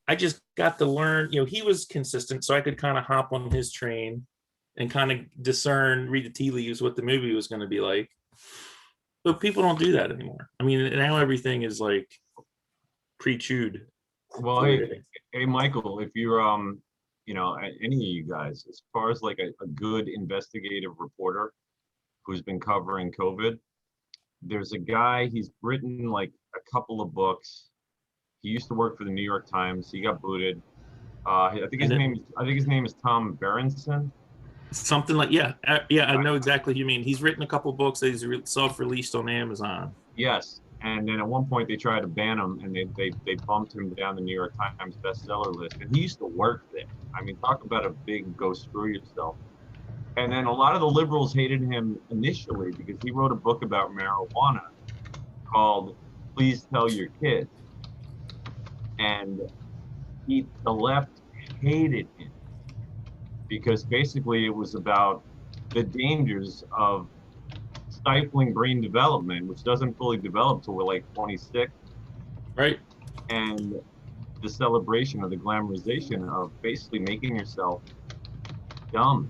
I just got to learn, he was consistent, so I could kind of hop on his train and kind of discern, read the tea leaves, what the movie was going to be like. But people don't do that anymore. I mean, now everything is like pre-chewed. Well, hey, Michael, if you're, any of you guys, as far as like a good investigative reporter who's been covering COVID, there's a guy, he's written like a couple of books. He used to work for the New York Times. He got booted. I think his name is Tom Berenson. Something like, yeah, I know exactly what you mean. He's written a couple books that he's self-released on Amazon. Yes, and then at one point they tried to ban him, and they bumped him down the New York Times bestseller list. And he used to work there. I mean, talk about a big go screw yourself. And then a lot of the liberals hated him initially because he wrote a book about marijuana called "Please Tell Your Kids," and the left hated him because basically it was about the dangers of stifling brain development, which doesn't fully develop till we're like 26. Right. And the celebration of the glamorization of basically making yourself dumb.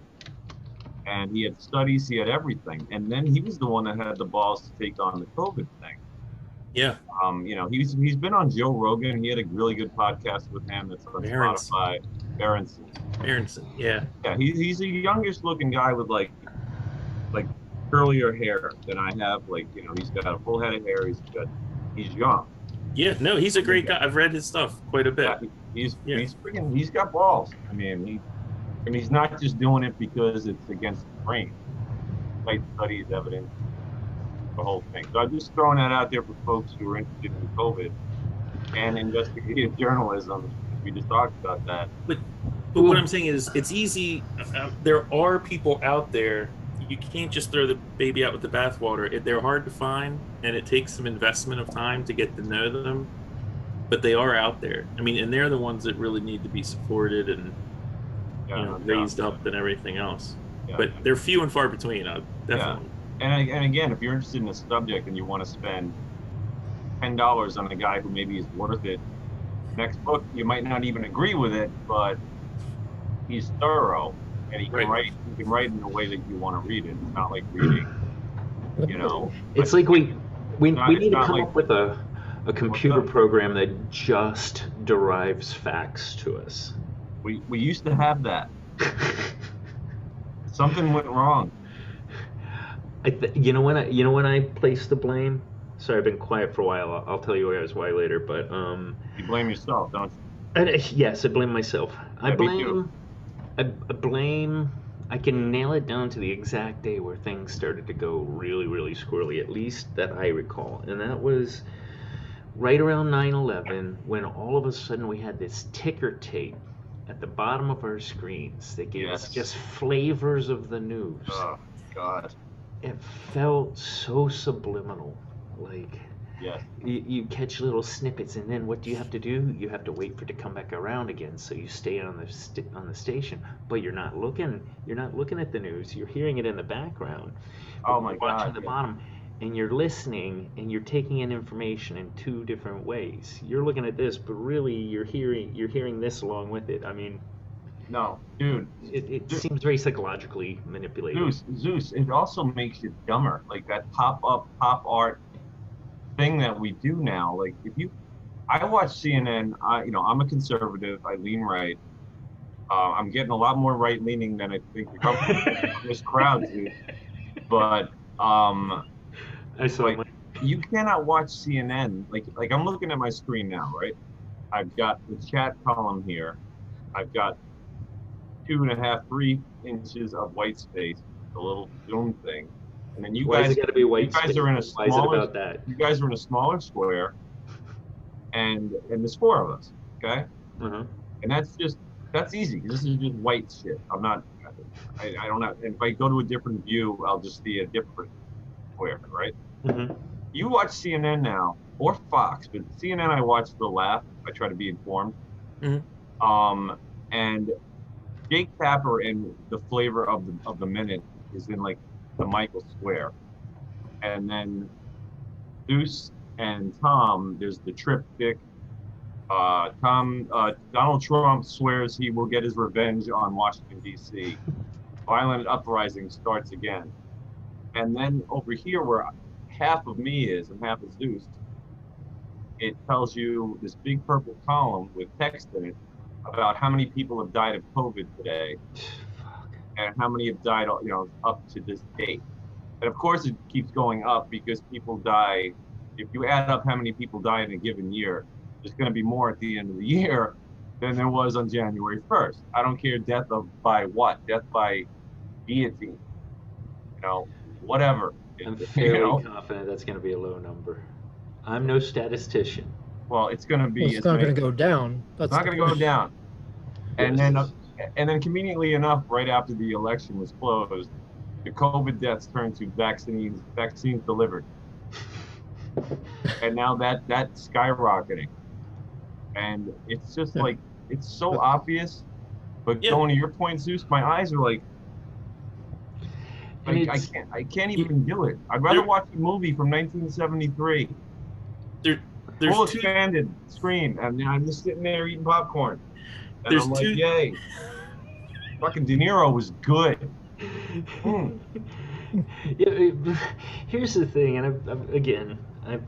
And he had studies, he had everything. And then he was the one that had the balls to take on the COVID thing. Yeah. He's been on Joe Rogan. He had a really good podcast with him that's on Spotify. Berenson, yeah. Yeah, he's a youngish looking guy with like curlier hair than I have. Like, he's got a full head of hair. He's young. Yeah, no, he's a great guy. I've read his stuff quite a bit. Yeah, he's got balls. I mean, he's not just doing it because it's against the grain. Like studies, evidence, the whole thing. So I'm just throwing that out there for folks who are interested in COVID and investigative journalism. We just talked about that. But what I'm saying is, it's easy. There are people out there. You can't just throw the baby out with the bathwater. They're hard to find, and it takes some investment of time to get to know them. But they are out there. I mean, and they're the ones that really need to be supported and raised up and everything else. Yeah. But they're few and far between. Definitely. Yeah. And again, if you're interested in a subject and you want to spend $10 on a guy who maybe is worth it, next book you might not even agree with it, but he's thorough and he can write. You can write in a way that you want to read it. It's not like reading, It's like we need to come up with a computer program that just derives facts to us. We used to have that. Something went wrong. When I place the blame. Sorry, I've been quiet for a while. I'll tell you guys why later. But you blame yourself, don't you? Yes, I blame myself. Yeah, I blame. I can nail it down to the exact day where things started to go really, really squirrely, at least that I recall. And that was right around 9/11, when all of a sudden we had this ticker tape at the bottom of our screens that gave us just flavors of the news. Oh, God. It felt so subliminal. Like, you catch little snippets, and then what do you have to do? You have to wait for it to come back around again, so you stay on the station. But you're not looking at the news. You're hearing it in the background. Oh my God! Watching the bottom, and you're listening, and you're taking in information in two different ways. You're looking at this, but really you're hearing this along with it. I mean, no, dude. It seems very psychologically manipulated. Zeus. It also makes you dumber. Like that pop art thing that we do now. Like I watch CNN. I'm a conservative. I lean right. I'm getting a lot more right leaning than I think this crowd do. But you cannot watch CNN. Like I'm looking at my screen now, right? I've got the chat column here. I've got 2.5, 3 inches of white space, the little Zoom thing. And then you guys got to be white. You guys are in a smaller. Why is it about that? You guys are in a smaller square, and there's 4 of us. Okay. Uh-huh. And that's easy. This is just white shit. I don't have. And if I go to a different view, I'll just see a different square, right? Mm-hmm. You watch CNN now or Fox, but CNN I watch for the laugh. I try to be informed. Mm-hmm. And Jake Tapper in the flavor of the minute is in like the Michael Square, and then Zeus and Tom, there's the triptych Donald Trump swears he will get his revenge on Washington, D.C. Violent uprising starts again. And then over here, where half of me is and half is Zeus, it tells you this big purple column with text in it about how many people have died of COVID today and how many have died, up to this date. And of course, it keeps going up because people die. If you add up how many people die in a given year, there's going to be more at the end of the year than there was on January 1st. I don't care by what, death by guillotine, whatever. I'm fairly confident that's going to be a low number. I'm no statistician. Well, it's going to be. Well, it's not going to go down. It's not going to go down. And then conveniently enough, right after the election was closed, the COVID deaths turned to vaccines delivered. And now that's skyrocketing. And it's just like, it's so obvious. But going to your point, Zeus, my eyes are like I can't even do it. I'd rather watch a movie from 1973. There's full expanded screen, and I'm just sitting there eating popcorn. And I'm like, yay. Fucking De Niro was good. Here's the thing, and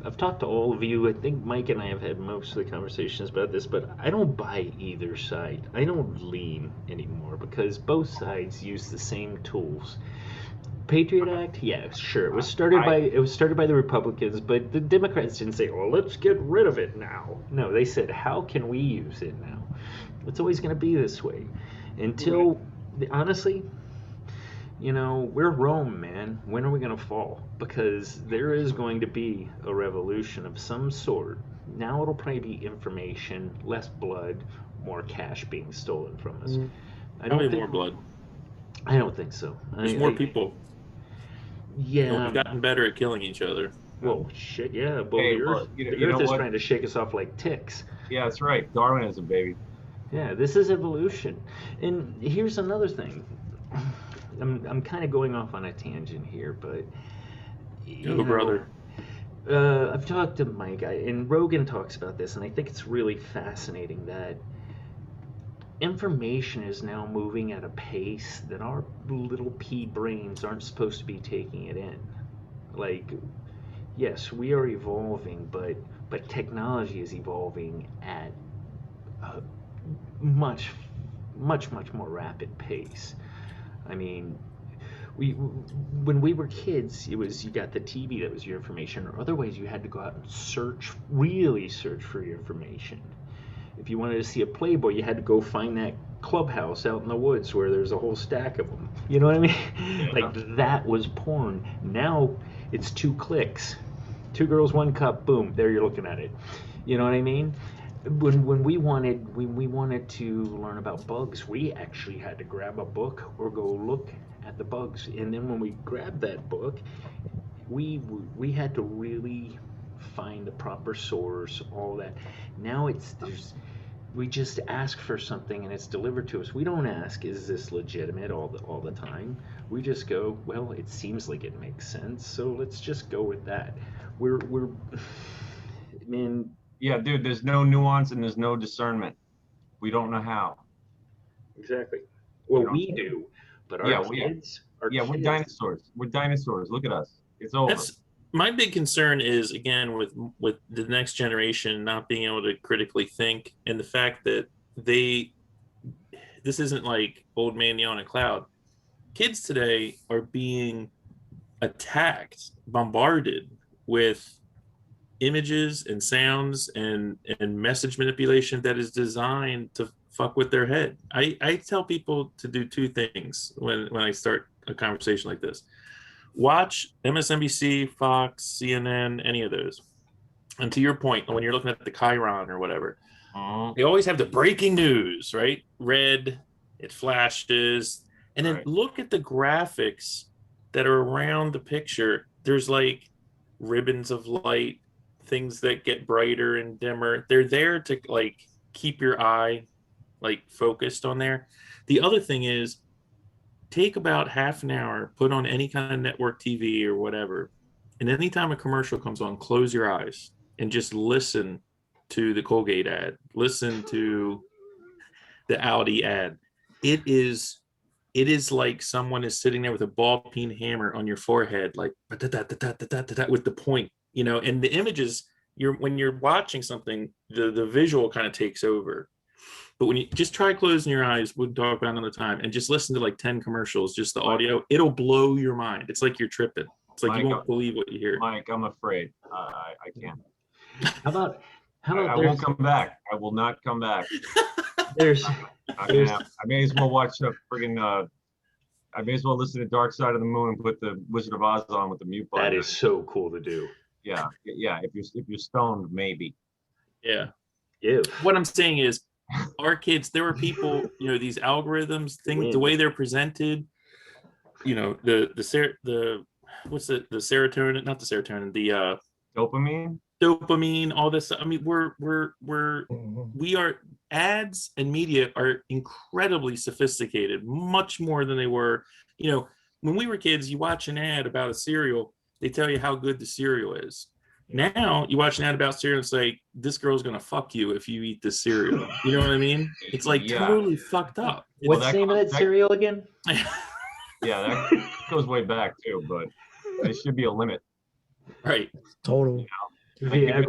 I've talked to all of you. I think Mike and I have had most of the conversations about this, but I don't buy either side. I don't lean anymore because both sides use the same tools. Patriot Act, yeah, sure. It was started by the Republicans, but the Democrats didn't say, "Well, let's get rid of it now." No, they said, "How can we use it now?" It's always going to be this way until, honestly, we're Rome, man. When are we going to fall? Because there is going to be a revolution of some sort. Now it'll probably be information, less blood, more cash being stolen from us. I don't think more blood. I don't think so. There's more people. Yeah. We've gotten better at killing each other. Well, shit, yeah. Well, the Earth is trying to shake us off like ticks. Yeah, that's right. Darwinism, baby. Yeah, this is evolution. And here's another thing. I'm kind of going off on a tangent here, but brother. I've talked to Mike, and Rogan talks about this, and I think it's really fascinating that information is now moving at a pace that our little pea brains aren't supposed to be taking it in. Like, yes, we are evolving, but technology is evolving at a much more rapid pace. I mean, when we were kids, it was you got the TV that was your information, or otherwise you had to go out and really search for your information. If you wanted to see a Playboy, you had to go find that clubhouse out in the woods where there's a whole stack of them. You know what I mean? Yeah. Like, that was porn. Now it's 2 clicks. 2 girls, 1 cup, boom, there you're looking at it. You know what I mean? When we wanted to learn about bugs, we actually had to grab a book or go look at the bugs. And then when we grabbed that book, we had to really find the proper source, all that. Now we just ask for something and it's delivered to us. We don't ask, is this legitimate all the time? We just go, well, it seems like it makes sense, so let's just go with that. Yeah, dude, there's no nuance and there's no discernment. We don't know how. Exactly. Well, we do, but our kids. We're dinosaurs. We're dinosaurs. Look at us. It's over. My big concern is, again, with the next generation not being able to critically think, and the fact that this isn't like old man yelling at cloud. Kids today are being attacked, bombarded with images and sounds and message manipulation that is designed to fuck with their head. I tell people to do 2 things when I start a conversation like this. Watch MSNBC, Fox, CNN, any of those. And to your point, when you're looking at the Chiron or whatever, they always have the breaking news, right? Red, it flashes. And then look at the graphics that are around the picture. There's like ribbons of light, things that get brighter and dimmer. They're there to like keep your eye like focused on there. The other thing is, take about half an hour, put on any kind of network TV or whatever, and anytime a commercial comes on, close your eyes and just listen to the Colgate ad, listen to the Audi ad. It is like someone is sitting there with a ball peen hammer on your forehead, like with the point, and the images, when you're watching something, the visual kind of takes over. But when you just try closing your eyes, we'll talk about another time, and just listen to like 10 commercials, just the audio, it'll blow your mind. It's like you're tripping. It's like, Mike, you won't believe what you hear. Mike, I'm afraid. I can't. How about I won't come back. I will not come back. I may as well watch a friggin' I may as well listen to Dark Side of the Moon and put the Wizard of Oz on with the mute button. That is so cool to do. Yeah. If you're stoned, maybe. Yeah. Yeah. What I'm saying is, our kids, there are people, these algorithms, things, the way they're presented, the what's the serotonin, not the serotonin, the dopamine, all this. I mean, we are, ads and media are incredibly sophisticated, much more than they were. When we were kids, you watch an ad about a cereal, they tell you how good the cereal is. Now you watch an ad about cereal and say, this girl's gonna fuck you if you eat this cereal. You know what I mean? It's like totally fucked up. What's the name of that cereal again? Yeah, that goes way back too, but there should be a limit. Right. Total. Like if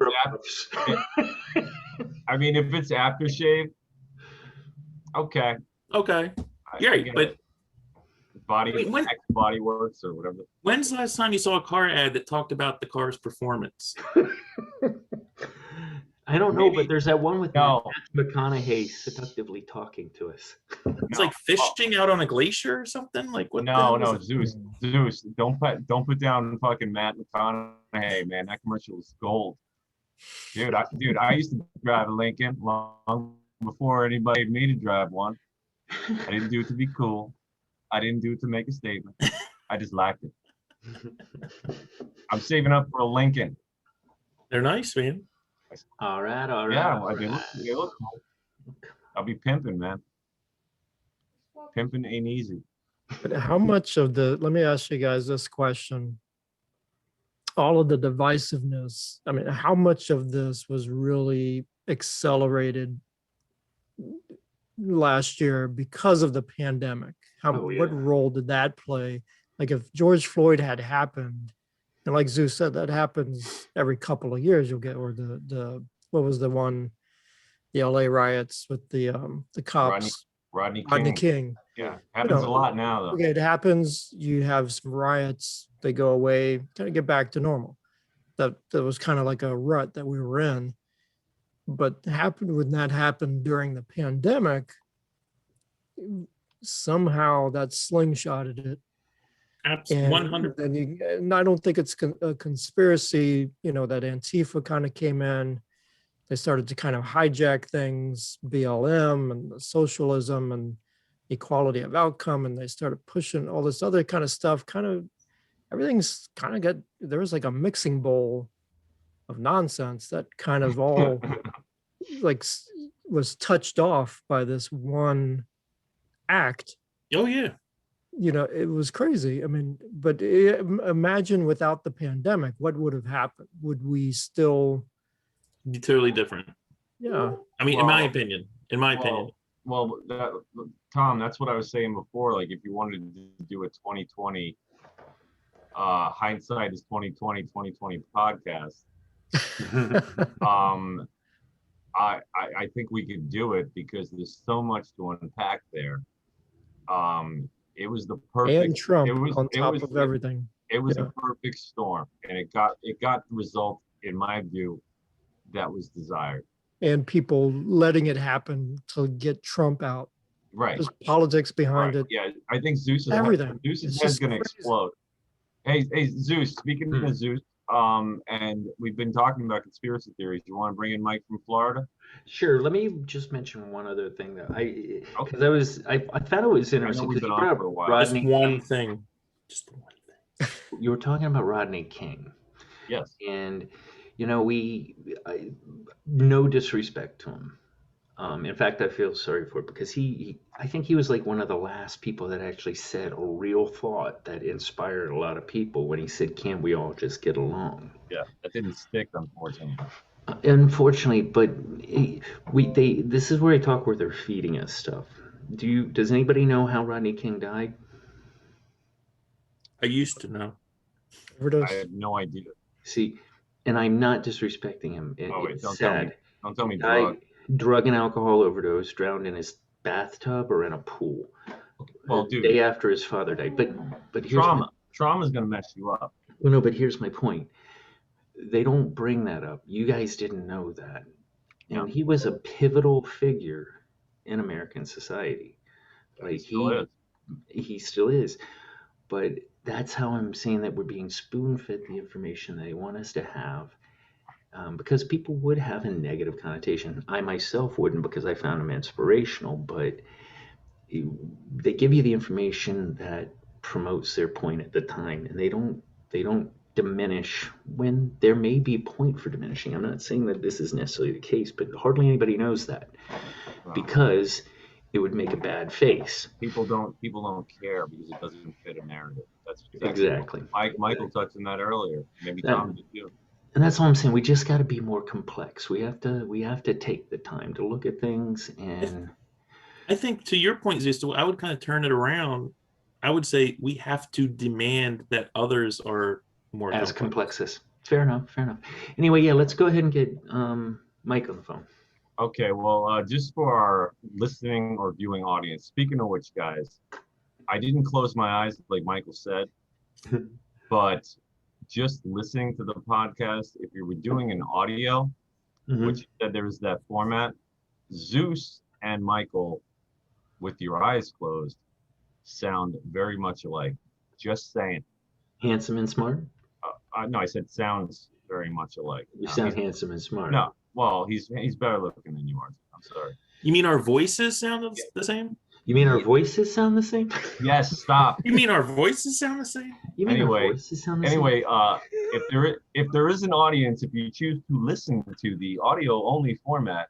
it's aftershave, okay. You're right, but Body Works or whatever. When's the last time you saw a car ad that talked about the car's performance? I don't know, but there's that one with Matthew McConaughey seductively talking to us. It's like fishing out on a glacier or something. Like what? No, Zeus. Don't put down fucking Matt McConaughey, man. That commercial is gold. Dude, I used to drive a Lincoln long before anybody made me to drive one. I didn't do it to be cool. I didn't do it to make a statement. I just liked it. I'm saving up for a Lincoln. They're nice, man. All right. Yeah, they look cool. I'll be pimping, man. Pimping ain't easy. But how much of let me ask you guys this question. All of the divisiveness, I mean, how much of this was really accelerated last year because of the pandemic? What role did that play? Like if George Floyd had happened, and like Zeus said, that happens every couple of years, you'll get, or the what was the one, the LA riots with the cops. Rodney King. Yeah, happens a lot now though. Okay, it happens. You have some riots, they go away, kind of get back to normal. That was kind of like a rut that we were in. But when that happened during the pandemic, somehow that slingshotted it. Absolutely, 100. And I don't think it's a conspiracy, that Antifa kind of came in. They started to kind of hijack things, BLM and socialism and equality of outcome, and they started pushing all this other kind of stuff. Everything's kind of there was like a mixing bowl of nonsense that kind of all like was touched off by this one act. Oh yeah. It was crazy. I mean, but imagine without the pandemic, what would have happened? Would we still be totally different? Yeah. I mean, in my opinion. Well, Tom, that's what I was saying before. Like, if you wanted to do a 2020, hindsight is 2020 podcast. I think we could do it because there's so much to unpack there. It was the perfect. And Trump on top of everything. It was a perfect storm, and it got the result, in my view, that was desired. And people letting it happen to get Trump out. Right. There's politics behind it. Yeah, I think Zeus's head's gonna explode. Hey, Zeus. Speaking of Zeus, and we've been talking about conspiracy theories. You want to bring in Mike from Florida? Sure. Let me just mention one other thing that I thought it was interesting because you brought up Rodney. Just one thing. You were talking about Rodney King. Yes. And no disrespect to him. In fact, I feel sorry for it because I think he was like one of the last people that actually said a real thought that inspired a lot of people when he said, "Can't we all just get along?" Yeah, that didn't stick, unfortunately. Unfortunately, but this is where I talk where they're feeding us stuff. Does anybody know how Rodney King died? I used to know. I Overdose. have no idea. See, and I'm not disrespecting him. Wait, It's don't sad. tell me Guy, drug. drug and alcohol overdose, drowned in his bathtub or in a pool. Well, The dude, day after his father died. But here's trauma's gonna mess you up. well, no, but here's my point. They don't bring that up. You guys didn't know that. And No. he was a pivotal figure in American society. Like he still is. But that's how I'm saying that we're being spoon-fed the information they want us to have. Because people would have a negative connotation. I myself wouldn't, because I found them inspirational, but they give you the information that promotes their point at the time, and they don't diminish when there may be a point for diminishing. I'm not saying that this is necessarily the case, but hardly anybody knows that, because it would make a bad face. People don't care because it doesn't fit a narrative. That's exactly. Michael touched on that earlier. Maybe Tom did too. And that's all I'm saying. We just got to be more complex. We have to take the time to look at things. And I think, to your point, Zeus, I would kind of turn it around. I would say we have to demand that others are more as complex as. Fair enough. Anyway, yeah, let's go ahead and get Mike on the phone. Okay, well, just for our listening or viewing audience, speaking of which, guys, I didn't close my eyes like Michael said, but just listening to the podcast, if you were doing an audio, which you said there is that format, Zeus and Michael, with your eyes closed, sound very much alike. Just saying. Handsome and smart? No, I said sounds very much alike. You sound handsome and smart. No, well, he's better looking than you are. I'm sorry. You mean our voices sound the same? You mean our voices sound the same? Yes, stop. You mean our voices sound the same? You mean our voices sound the same? Anyway, if there is an audience, if you choose to listen to the audio only format,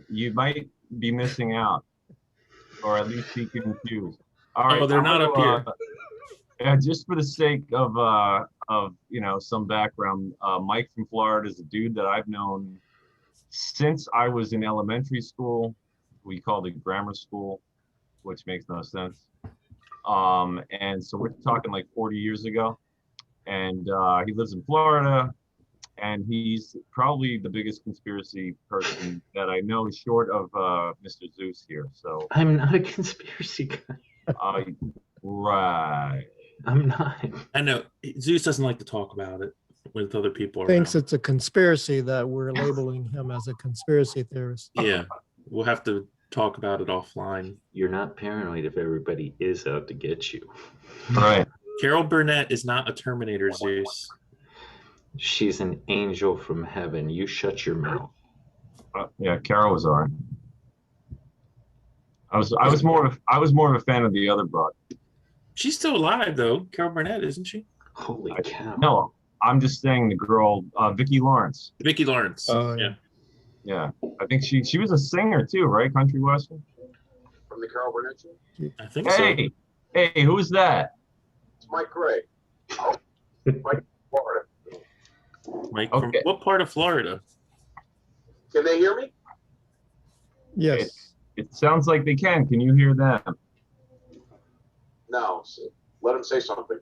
you might be missing out, or at least be confused. All right. They're not up here. Just for the sake of some background, Mike from Florida is a dude that I've known since I was in elementary school. We called it grammar school, which makes no sense. And so we're talking like 40 years ago. And he lives in Florida, and he's probably the biggest conspiracy person that I know, short of Mr. Zeus here. So I'm not a conspiracy guy. Right. I'm not. I know Zeus doesn't like to talk about it with other people. Thinks it's a conspiracy that we're labeling him as a conspiracy theorist. Yeah, we'll have to talk about it offline. You're not paranoid if everybody is out to get you. Right. Carol Burnett is not a Terminator, Zeus. She's an angel from heaven. You shut your mouth. Yeah, Carol was alright. I was more of a fan of the other broad. She's still alive though, Carol Burnett, isn't she? Holy cow! No, I'm just saying the girl, Vicki Lawrence. Vicki Lawrence. Yeah. Yeah, I think she was a singer too, right? Country western. From the Carol Burnett show? I think so. Hey, who's that? It's Mike Gray. Mike, Florida. Mike, Okay. from what part of Florida? Can they hear me? Yes. It sounds like they can. Can you hear them? No. So let him say something.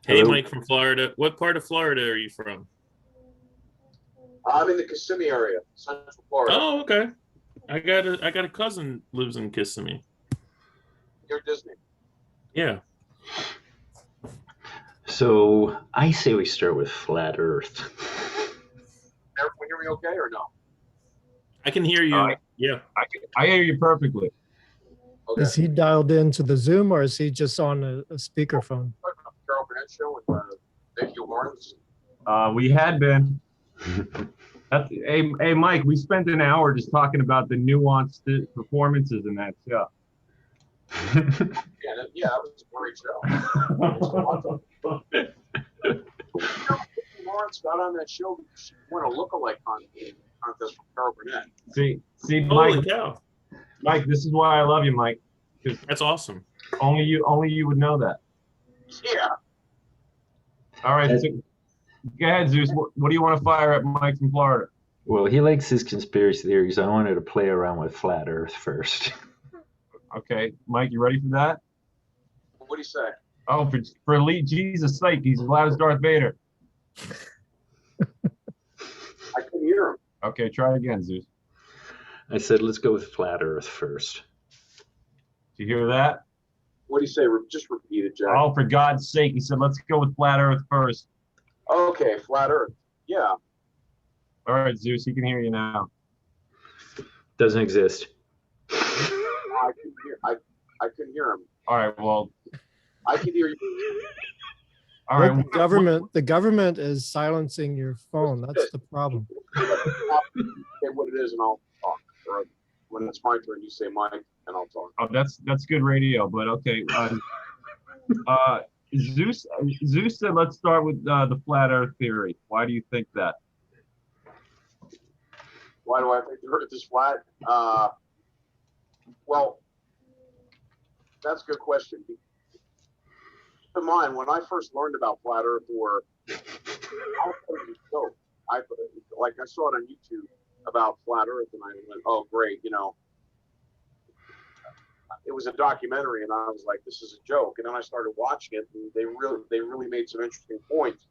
Hey, Hello? Mike from Florida. What part of Florida are you from? I'm in the Kissimmee area, Central Florida. Oh, okay. I got a cousin lives in Kissimmee. Near Disney. Yeah. So I say we start with flat Earth. Everyone hear me okay or no? I can hear you. Yeah. I hear you perfectly. Okay. Is he dialed into the Zoom or is he just on a speakerphone? Carol Burnett show with Vicki Lawrence. We had been. Hey, Mike, we spent an hour just talking about the nuanced performances in that show. Yeah, that was a great show. Vicki Lawrence got on that show. She won a lookalike contest from Carol Burnett. See, Holy cow. Mike, this is why I love you, Mike. That's awesome. Only you would know that. Yeah. All right, so Go ahead, Zeus. What do you want to fire at Mike from Florida? Well, he likes his conspiracy theories. I wanted to play around with flat Earth first. Okay, Mike, you ready for that? What do you say? Oh, for elite Jesus' sake, he's as loud as Darth Vader. I couldn't hear him. Okay, try again, Zeus. I said, let's go with flat Earth first. Did you hear that? What do you say? Just repeat it, Jack. Oh, for God's sake, he said, let's go with flat Earth first. Okay, flat Earth. Yeah. All right, Zeus, he can hear you now. Doesn't exist. I couldn't hear him. All right, well, I can hear you. all right. The government is silencing your phone. That's the problem. Say what it is, and I'll talk. Or when it's my turn, you say Mike, and I'll talk. Oh, that's good radio, but okay. Zeus said, let's start with the flat Earth theory. Why do you think that? Why do I think the Earth is flat? Well, that's a good question. Keep in mind, when I first learned about flat Earth, or I thought it was a joke. I saw it on YouTube about flat Earth, and I went, "Oh, great!" You know, it was a documentary, and I was like, "This is a joke." And then I started watching it, and they really made some interesting points.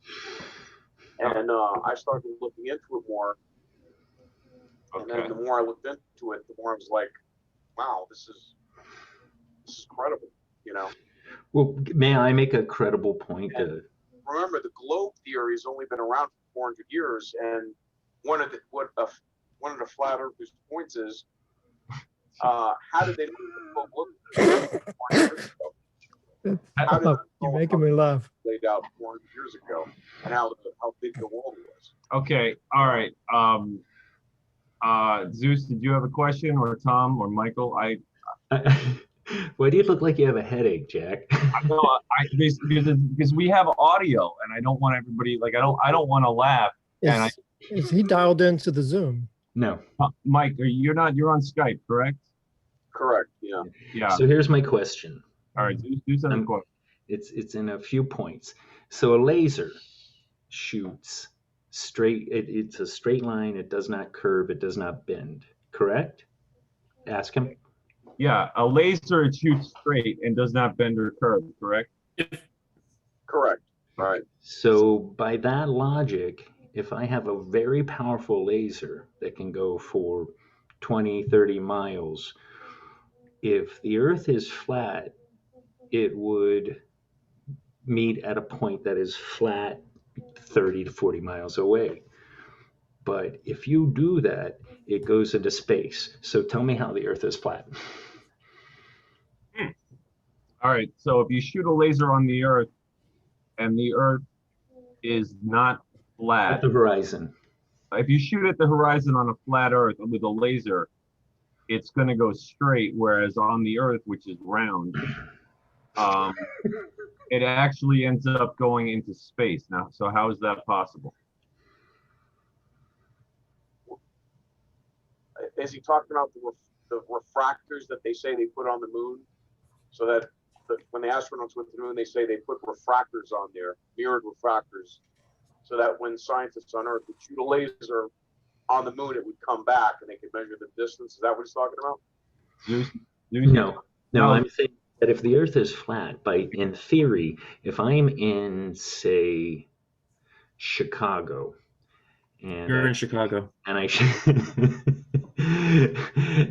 And I started looking into it more. And then the more I looked into it, the more I was like, "Wow, this is credible," you know. Well, may I make a credible point? Remember, the globe theory has only been around for 400 years, and one of the flat earthers' points is, how did they know the globe looked 400 years ago? How did You're making me laugh. laid out 400 years ago, and how big the world was? Okay, all right. Zeus, did you have a question, or Tom, or Michael? Why do you look like you have a headache, Jack? Because we have audio, and I don't want everybody I don't want to laugh. Is he dialed into the Zoom? No. Mike, you're on Skype, correct? Correct. Yeah. Yeah. So here's my question. All right, Zeus, do something quick. It's in a few points. So a laser shoots straight. It's a straight line. It does not curve. It does not bend. Correct? Ask him. Yeah, a laser shoots straight and does not bend or curve, correct? Correct. All right. So by that logic, if I have a very powerful laser that can go for 20, 30 miles, if the Earth is flat, it would meet at a point that is flat 30 to 40 miles away. But if you do that, it goes into space. So tell me how the Earth is flat. All right, so if you shoot a laser on the Earth and the Earth is not flat. At the horizon. If you shoot at the horizon on a flat Earth with a laser, it's going to go straight, whereas on the Earth, which is round, it actually ends up going into space. Now, so how is that possible? Is he talking about the refractors that they say they put on the moon, so that when the astronauts went to the moon, they say they put refractors on there, mirrored refractors, so that when scientists on Earth would shoot a laser on the moon, it would come back and they could measure the distance? Is that what he's talking about? No, I'm saying that if the Earth is flat, in theory, if I'm in, say, Chicago, and You're in Chicago, and I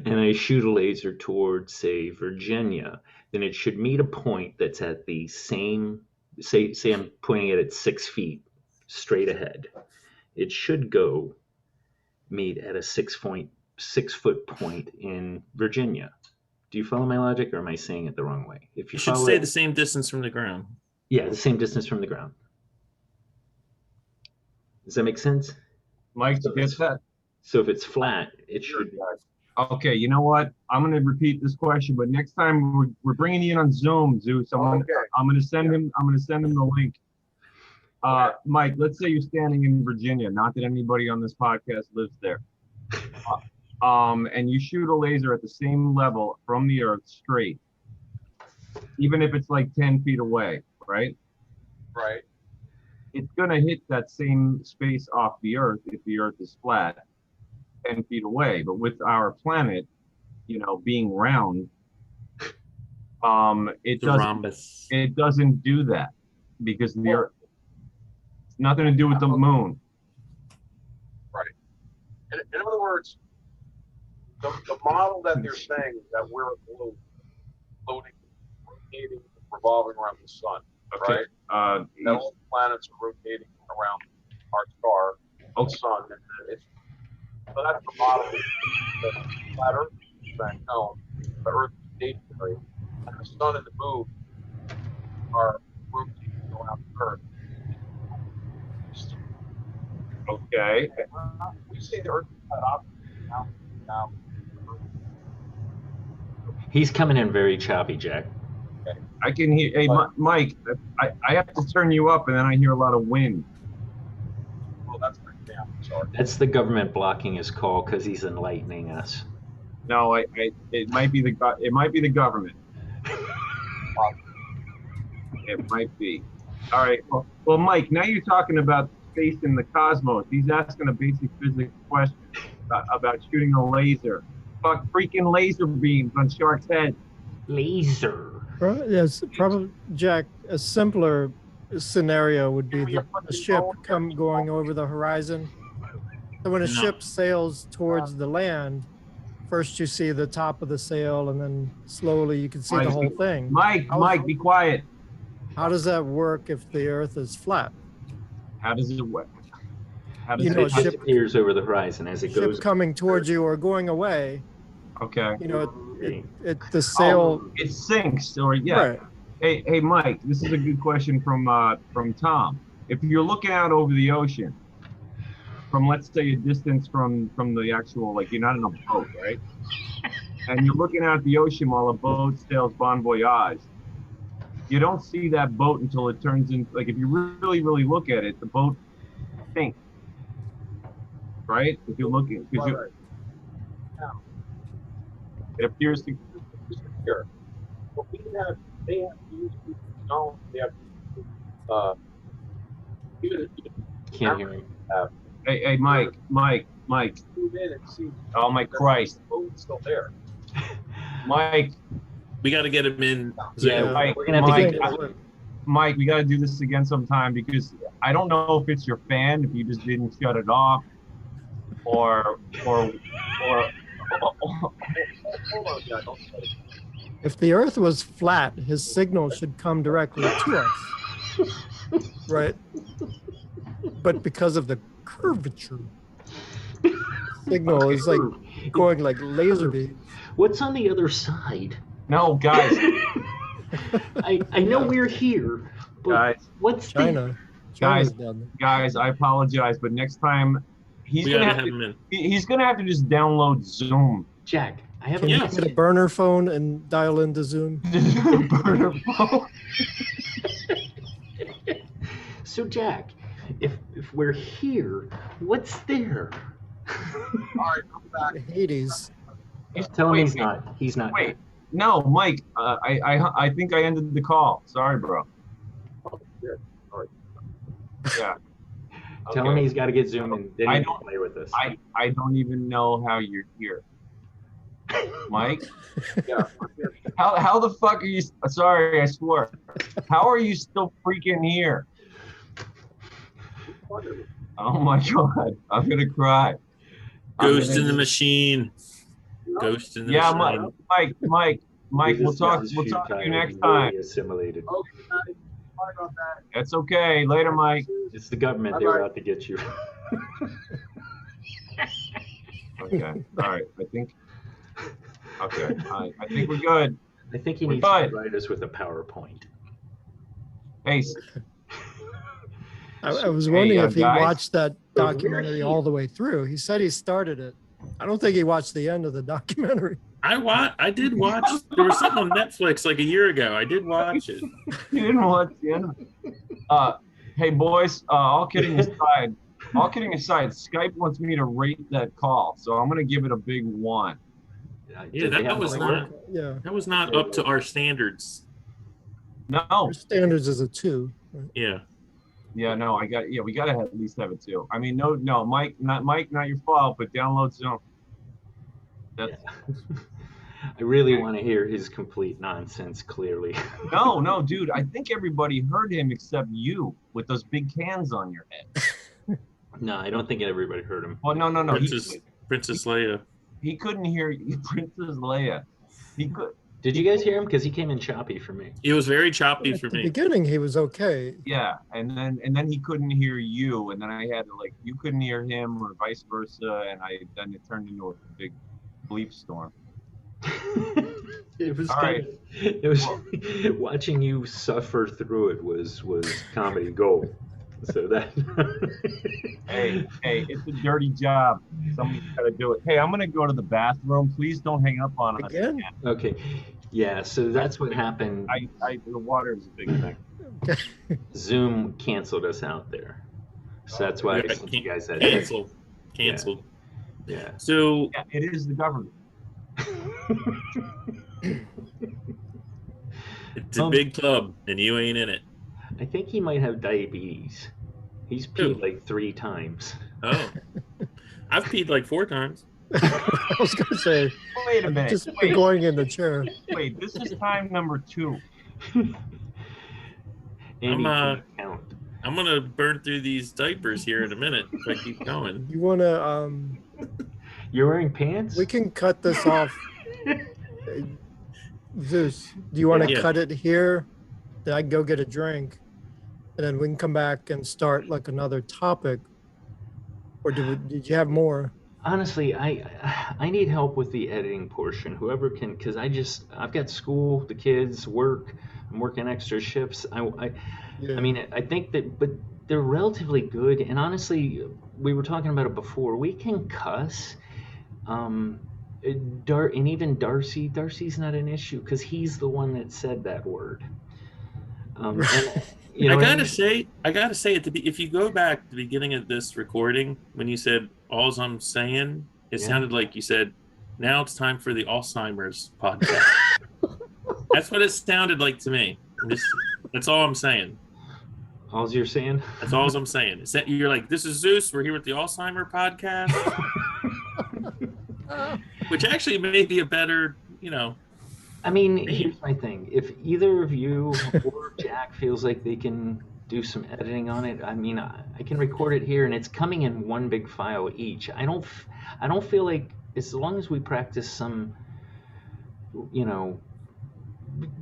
and I shoot a laser towards, say, Virginia, then it should meet a point that's at the same, say I'm pointing it at 6 feet straight ahead. It should meet at a 6-foot point in Virginia. Do you follow my logic, or am I saying it the wrong way? If you should stay the same distance from the ground. Yeah, the same distance from the ground. Does that make sense? Mike, you get that? So if it's flat, it should. Okay, you know what? I'm going to repeat this question, but next time we're bringing you in on Zoom, Zeus. I'm going to send him. I'm going to send him the link. Mike, let's say you're standing in Virginia. Not that anybody on this podcast lives there. And you shoot a laser at the same level from the Earth straight, even if it's like 10 feet away, right? Right. it's going to hit that same space off the Earth if the Earth is flat 10 feet away. But with our planet, being round, it The doesn't rhombus. it doesn't do that because the Earth. It's nothing to do with the moon. Right. In other words, the model that they're saying is that we're a globe floating, rotating, revolving around the sun. Okay. Right? That all the planets are rotating around our star, the sun, and so that's the model. The flat Earth is saying no, the Earth is stationary, and the sun and the moon are rotating around the Earth. Okay. We say the Earth is flat opposite now. He's coming in very choppy, Jack. I can hear. Hey, Mike, I have to turn you up, and then I hear a lot of wind. Well, that's right now. Sorry. That's the government blocking his call because he's enlightening us. No, it might be the government. It might be. All right. Well, Mike, now you're talking about space in the cosmos. He's asking a basic physics question about shooting a laser. Fuck freaking laser beams on sharks' heads. Laser. Yes, probably, Jack, a simpler scenario would be the ship going over the horizon. So when a ship sails towards the land, first you see the top of the sail, and then slowly you can see the whole thing. Mike, be quiet. How does that work if the Earth is flat? How does it work? How It disappears over the horizon as it goes. Ship coming towards you or going away. Okay. The sail. It sinks, or Right. Hey, Mike, this is a good question from Tom. If you're looking out over the ocean, from let's say a distance from the actual, like you're not in a boat, right? And you're looking out at the ocean while a boat sails bon voyage. You don't see that boat until it turns into, like, if you really, really look at it, the boat sinks, right? If you're looking, because it appears to disappear. But they have to use stone. They have to even Can't hear him. Hey, Mike. move in and see. Oh my Christ. The boat's still there. Mike. We got to get him in. Yeah, Mike, we're gonna have to get. Mike, we got to do this again sometime because I don't know if it's your fan, if you just didn't shut it off, or. Hold on, yeah, don't say it. If the Earth was flat, his signal should come directly to us, right? But because of the curvature, signal is like going like laser beams. What's on the other side? No, guys. I know we're here, but Guys. what's China's down there. Guys, I apologize, but next time he's gonna have to just download Zoom. Jack, I have Can you get a burner phone and dial into Zoom? Burner phone. So Jack, if we're here, what's there? All right, I'm back. Hades. Tell him he's not. Wait, no, Mike. I think I ended the call. Sorry, bro. Oh, shit. All right. Yeah. Tell him he's got to get Zoom and then he can play with us. I don't even know how you're here, Mike. Yeah. How the fuck are you? Sorry, I swore. How are you still freaking here? Oh my God, I'm gonna cry. Ghost in the machine. Ghost in the machine. Mike. We'll talk to you next time. Assimilated. Okay, sorry about that. That's okay. Later, Mike. It's the government. They're out to get you. Okay. All right. I think. Okay. I think we're good. I think he needs to write us with a PowerPoint. Hey. I was wondering if he guys. watched that documentary all the way through. He said he started it. I don't think he watched the end of the documentary. I did watch. There was something on Netflix like a year ago. I did watch it. You didn't watch the end. Hey boys. All kidding aside, Skype wants me to rate that call, so I'm gonna give it a big 1. Yeah, that was not up to our standards. No. Our standards is a 2. Right? Yeah. Yeah, no, we gotta at least have it too. I mean, no, Mike, not your fault, but downloads don't. That's I really want to hear his complete nonsense clearly. no, dude. I think everybody heard him except you with those big cans on your head. No, I don't think everybody heard him. Well, no. Princess Leia. He couldn't hear Princess Leia. He could. Did you guys hear him? Because he came in choppy for me. It was very choppy At for the me. beginning, he was okay. Yeah, and then he couldn't hear you, and then I had to you couldn't hear him or vice versa, and then it turned into a big bleep storm. It was All right. it was watching you suffer through it was comedy gold. So that Hey, it's a dirty job. Somebody's got to do it. Hey, I'm gonna go to the bathroom. Please don't hang up on us Again? okay. Yeah, so that's what happened. The water is a big thing. Zoom canceled us out there. So that's why I sent you guys that. Canceled. Yeah. So Yeah, it is the government. it's a big club, and you ain't in it. I think he might have diabetes. He's peed like 3 times. Oh, I've peed like 4 times. I was going to say, Wait a minute. just going in the chair. Wait, this is time number 2. And I'm gonna burn through these diapers here in a minute if I keep going. You want to, You're wearing pants? we can cut this off. Zeus, do you want to Yeah. cut it here? Then I can go get a drink, and then we can come back and start like another topic. Or did you have more? Honestly, I need help with the editing portion. Whoever can, because I've got school, the kids, work. I'm working extra shifts. Yeah. I mean, I think that, but they're relatively good. And honestly, we were talking about it before. We can cuss. And even Darcy's not an issue because he's the one that said that word. And, you know I what gotta mean? say if you go back to the beginning of this recording when you said "All's I'm saying," it Yeah. sounded like you said, "Now it's time for the Alzheimer's podcast." That's what it sounded like to me. That's all I'm saying. All you're saying? That's all I'm saying. You're like, "This is Zeus. We're here with the Alzheimer podcast," which actually may be a better, I mean, here's my thing. If either of you or Jack feels like they can do some editing on it, I mean, I can record it here, and it's coming in one big file each. I don't feel like, as long as we practice some,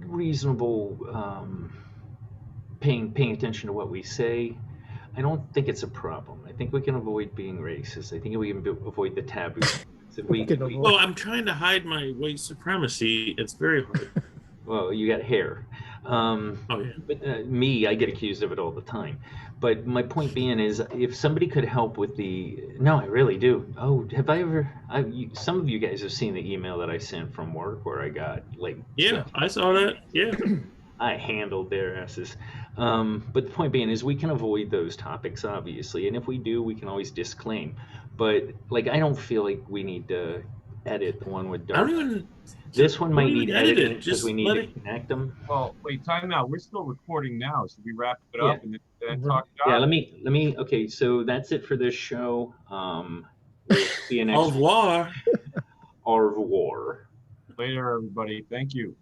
reasonable paying attention to what we say, I don't think it's a problem. I think we can avoid being racist. I think we can avoid the taboo. Well, I'm trying to hide my white supremacy. It's very hard. Well, you got hair. Oh yeah. But me, I get accused of it all the time. But my point being is, if somebody could help with no, I really do. Oh, have I ever? Some of you guys have seen the email that I sent from work where I got Yeah, I saw that. Yeah. I handled their asses. But the point being is, we can avoid those topics, obviously, and if we do, we can always disclaim. But I don't feel like we need to edit the one with Dark. This one might need editing because we need to connect them. Well, wait, time out. We're still recording now. Should we wrap it up and then talk about Yeah, let me. Okay, so that's it for this show. We'll see you next Au revoir. Au revoir. Later, everybody. Thank you.